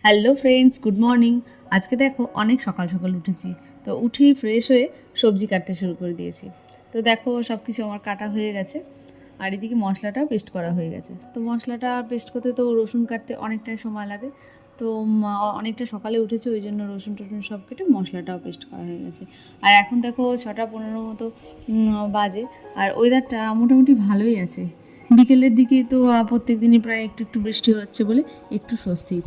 Hello friends, good morning. আজকে দেখো অনেক সকাল সকাল উঠেছি, তো উঠেই ফ্রেশ হয়ে সবজি কাটতে শুরু করে দিয়েছি। তো দেখো সব কিছু আমার কাটা হয়ে গেছে, আর এদিকে মশলাটাও পেস্ট করা হয়ে গেছে। তো মশলাটা পেস্ট করতে তো রসুন কাটতে অনেকটাই সময় লাগে, তো অনেকটা সকালে উঠেছি, ওই জন্য রসুন টসুন সব কেটে মশলাটাও পেস্ট করা হয়ে গেছে। আর এখন দেখো 6:15 মতো বাজে, আর ওয়েদারটা মোটামুটি ভালোই আছে। বিকেলের দিকে তো প্রত্যেক দিনই প্রায় একটু একটু বৃষ্টি হচ্ছে বলে একটু স্বস্তি।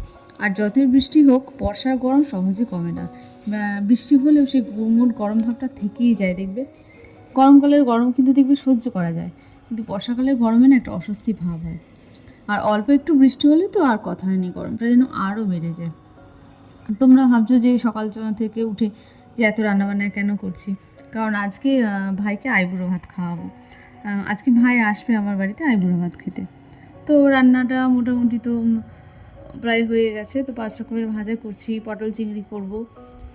আর যতই বৃষ্টি হোক, বর্ষার গরম সহজে কমে না। বৃষ্টি হলেও সেই গুমোট গরম ভাবটা থেকেই যায় দেখবে। গরমকালের গরম কিন্তু দেখবে সহ্য করা যায়, কিন্তু বর্ষাকালের গরমে না একটা অস্বস্তি ভাব হয়। আর অল্প একটু বৃষ্টি হলে তো আর কথা নেই, গরমটা যেন আরও বেড়ে যায়। তোমরা ভাবছো যে সকাল থেকে উঠে যে এত রান্নাবান্না কেন করছি, কারণ আজকে ভাইকে আইবুড়ো ভাত খাওয়াবো। আজকে ভাই আসবে আমার বাড়িতে আইবুড়ো ভাত খেতে। তো রান্নাটা মোটামুটি তো প্রায় হয়ে গেছে। তো 5 রকমের ভাজা করছি, পটল চিংড়ি করব।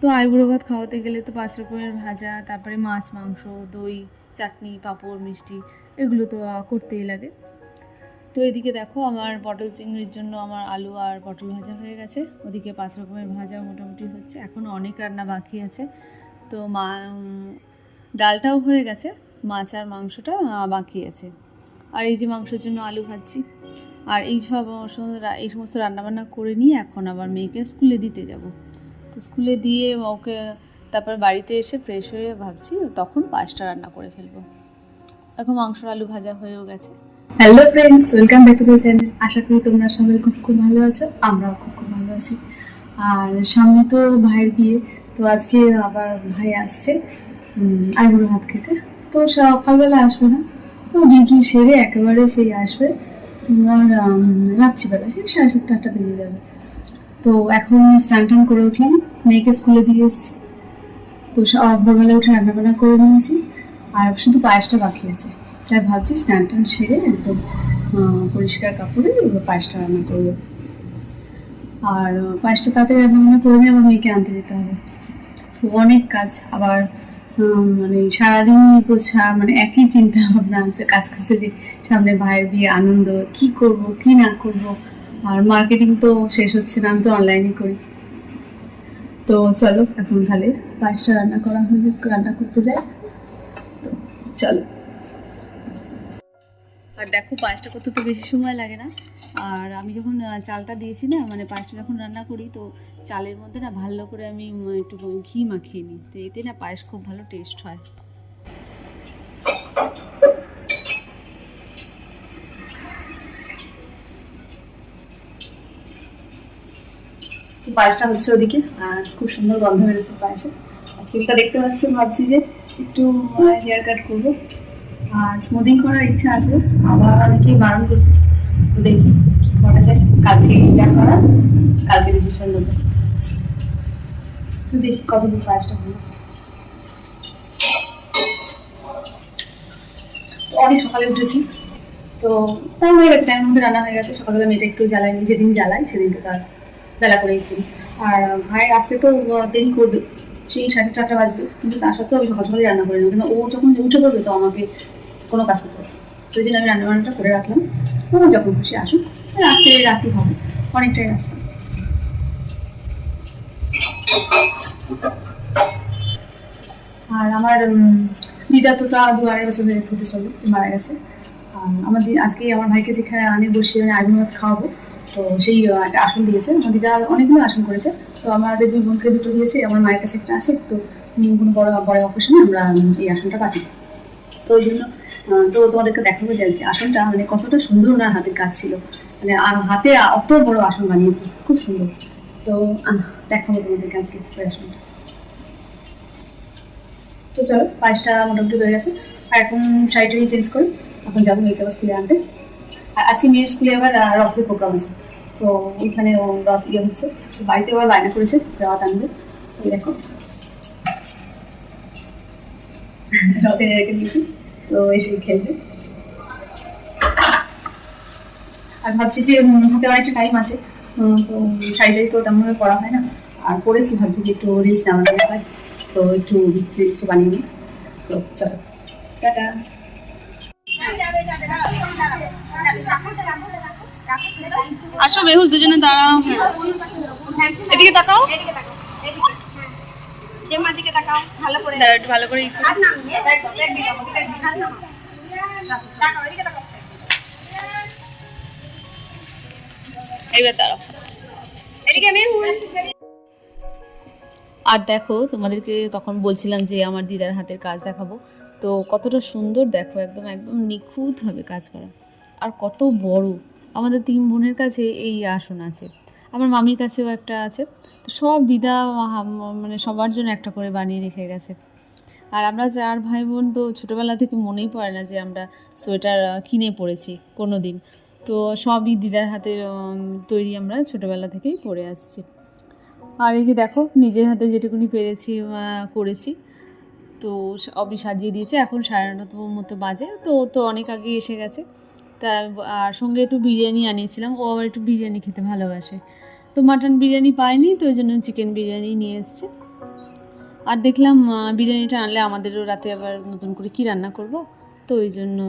তো আইবুড়ো ভাত খাওয়াতে গেলে তো 5 রকমের ভাজা, তারপরে মাছ মাংস, দই, চাটনি, পাঁপড়, মিষ্টি, এগুলো তো করতেই লাগে। তো এদিকে দেখো আমার পটল চিংড়ির জন্য আমার আলু আর পটল ভাজা হয়ে গেছে, ওদিকে 5 রকমের ভাজা মোটামুটি হচ্ছে, এখনও অনেক রান্না বাকি আছে। তো ডালটাও হয়ে গেছে, মাছ আর মাংসটা বাকি আছে। আর এই যে মাংসের জন্য আলু ভাজছি। আর এই সমস্ত রান্নাবান্না করে নিয়ে এখন আবার মেয়েকে স্কুলে দিতে যাব। তো স্কুলে দিয়ে ওকে তারপর বাড়িতে এসে ফ্রেশ হয়ে ভাবছি তখন 5টা রান্না করে ফেলবো। এখন মাংস আলু ভাজা হয়েও গেছে। Hello friends, welcome back to the channel. আশা করি তোমরা সবাই খুব খুব ভালো আছো, আমরাও খুব খুব ভালো আছি। আর সামনে তো ভাইয়ের বিয়ে, তো আজকে আবার ভাই আসছে আইবুড়ো ভাত খেতে। তো সকালবেলা আসবে না, তো ডিউটি সেরে একেবারে সেই আসবে তোমার রাত্রিবেলা, সেই 7:30-8টা বেজে যাবে। তো এখন স্নান টান করে উঠলাম, মেয়েকে স্কুলে দিয়ে এসেছি। তো ভোরবেলা উঠে রান্নাবান্না করে নিয়েছি, আর শুধু পায়েসটা বাকি আছে। তাই ভাবছি স্নান টান সেরে একদম পরিষ্কার কাপড়ে পায়েসটা রান্না করবো। আর পায়েসটা তাড়াতাড়ি রান্নাবান্না করে নিয়ে আমার মেয়েকে আনতে যেতে হবে। তো অনেক কাজ, আবার মানে সারাদিন মানে একই চিন্তা ভাবনা আছে, কাজ করছে যে সামনে ভাইয়ের বিয়ে, আনন্দ, কি করব কি না করব। আর মার্কেটিং তো শেষ হচ্ছে না, আমি তো অনলাইনে করি। তো চলো এখন তাহলে পায়েসটা রান্না করা হলে রান্না করতে যাই। তো চলো। আর দেখো পায়েসটা করতে তো বেশি সময় লাগে না। আর আমি যখন চালটা দিয়েছি না, মানে পায়েসটা যখন রান্না করি, তো চালের মধ্যে না ভালো করে আমি একটু ঘি মাখিয়ে নিই, তো এতে না পায়েস খুব ভালো টেস্ট হয়। পায়েসটা হচ্ছে ওদিকে, আর খুব সুন্দর গন্ধ বেরোচ্ছে পায়েসে। আর চুলটা দেখতে পাচ্ছি, ভাবছি যে একটু হেয়ার কাট করবো, আর স্মুদিং করার ইচ্ছা আছে। আবার অনেকেই বারণ করছে, তো দেখি কি করা যায়। কালকে যা করা কালকে ডিসিশন নেবো। তো দেখি কতদিন পায়েসটা হলো। অনেক সকালে উঠেছি, তো টাইম হয়ে গেছে, টাইমের মধ্যে রান্না হয়ে গেছে। সকালবেলা মেয়েটা একটু জ্বালাইনি, যেদিন জ্বালাই সেদিনকে তার বেলা করেই করি। আর ভাই আসতে তো দেরি করবে, সেই 4:30 বাজবে, কিন্তু তা সত্ত্বেও আমি সকাল সকালে রান্না করে নেবো, কিন্তু ও যখন উঠে পড়বে তো আমাকে কোনো কাজ করতে হবে। তো ওই জন্য আমি রান্নাবান্নাটা করে রাখলাম, ও যখন খুশি আসুক। আসতে রাত্রি হবে, অনেকটাই রাস্তা। আর আমার দিদা তো তা 2-2.5 বছর হতে চলে, মারা গেছে। আমার আজকে আমার ভাইকে যেখানে আনে বসিয়ে আইবুড়ো ভাত খাওয়াবো, তো সেই একটা আসন দিয়েছে। আমার দিদা অনেকগুলো আসন করেছে, তো আমাদের 2 বোনকে 2টো দিয়েছে, আমার মায়ের কাছে একটা আছে। তো কোনো বড় বড় অকেশনে আমরা এই আসনটা পাতি। তো ওই জন্য তো তোমাদেরকে দেখাবো যে আসনটা মানে কতটা সুন্দর ওনার হাতের কাজ ছিল, মানে হাতে অত বড় আসন বানিয়েছে, খুব সুন্দর। তো দেখাবো তোমাদেরকে আজকে ওই আসনটা। তো চলো, পায়েসটা মোটামুটি হয়ে গেছে, আর এখন শাড়িটাই চেঞ্জ করি, এখন যাবো মেয়েকে আবার স্কুলে আনতে। আর আজকে মেয়ের স্কুলে আবার রথের প্রোগ্রাম আছে, তো ওইখানে রথ হচ্ছে। বাড়িতে আবার বায়না করেছে রথ আনবে, ওই দেখো রথে রেখে দিয়েছি, তো এসে খেলবে। আর ভাবছি যে হাতে অনেকটা টাইম আছে, তো শাড়িটাই তো তেমনভাবে পরা হয় না, আর পরেছি ভাবছি যে একটু রিলস নামানো হয়, তো একটু রিলস বানিয়ে নিই। তো চলো, টাটা। আসো মেহুল, দুজনে দাঁড়াও। এদিকে তাকাও, জেম্মার দিকে তাকাও ভালো করে। দাঁড়াও একটু ভালো করে ই করো। হাত নামিয়ে একদম একদিকে হাত নামাও। তাকাও এদিকে তাকাও। এইবার দাঁড়াও। এদিকে আমি আর দেখো তোমাদেরকে তখন বলছিলাম যে আমার দিদার হাতের কাজ দেখাবো, তো কতটা সুন্দর দেখো, একদম একদম নিখুঁতভাবে কাজ করা, আর কত বড়। আমাদের 3 বোনের কাছে এই আসন আছে, আমার মামির কাছেও একটা আছে। তো সব দিদা মানে সবার জন্য একটা করে বানিয়ে রেখে গেছে। আর আমরা 4 ভাই বোন তো ছোটোবেলা থেকে মনেই পড়ে না যে আমরা সোয়েটার কিনে পরেছি কোনো দিন। তো সবই দিদার হাতের তৈরি আমরা ছোটোবেলা থেকেই পরে আসছি। আর এই যে দেখো নিজের হাতে যেটুকুনি পেরেছি করেছি। তো অবি সাজিয়ে দিয়েছে, এখন 9:30 মতো বাজে, তো ও তো অনেক আগে এসে গেছে। তা আর সঙ্গে একটু বিরিয়ানি আনিয়েছিলাম, ও আবার একটু বিরিয়ানি খেতে ভালোবাসে। তো মাটন বিরিয়ানি পাইনি, তো ওই জন্য চিকেন বিরিয়ানি নিয়ে এসছে। আর দেখলাম বিরিয়ানিটা আনলে আমাদেরও রাতে আবার নতুন করে কি রান্না করব, তো ওই জন্য।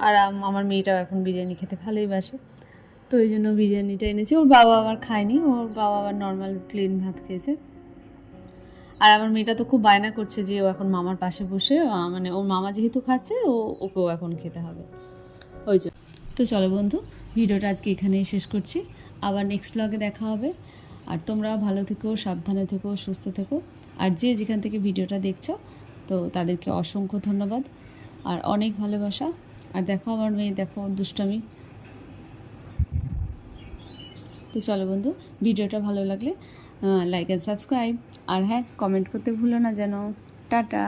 আর আমার মেয়েটাও এখন বিরিয়ানি খেতে ভালোই বাসে, তো ওই জন্য বিরিয়ানিটা এনেছি। ওর বাবা আবার খায়নি, ওর বাবা আবার নর্মাল প্লেন ভাত খেয়েছে। আর আমার মেয়েটা তো খুব বায়না করছে যে ও এখন মামার পাশে বসে মানে ওর মামা যেহেতু খাচ্ছে ওকেও এখন খেতে হবে, ওই জন্য। তো চলো বন্ধু, ভিডিওটা আজকে এখানেই শেষ করছি, আবার নেক্সট ব্লগে দেখা হবে। আর তোমরা ভালো থেকো, সাবধানে থেকো, সুস্থ থেকো। আর যে যেখান থেকে ভিডিওটা দেখছো, তো তাদেরকে অসংখ্য ধন্যবাদ আর অনেক ভালোবাসা। আর দেখো আমার মেয়ে, দেখো ওর দুষ্টামি। তো চলো বন্ধু, ভিডিওটা ভালো লাগলে লাইক অ্যান্ড সাবস্ক্রাইব, আর হ্যাঁ, কমেন্ট করতে ভুলো না যেন। টাটা।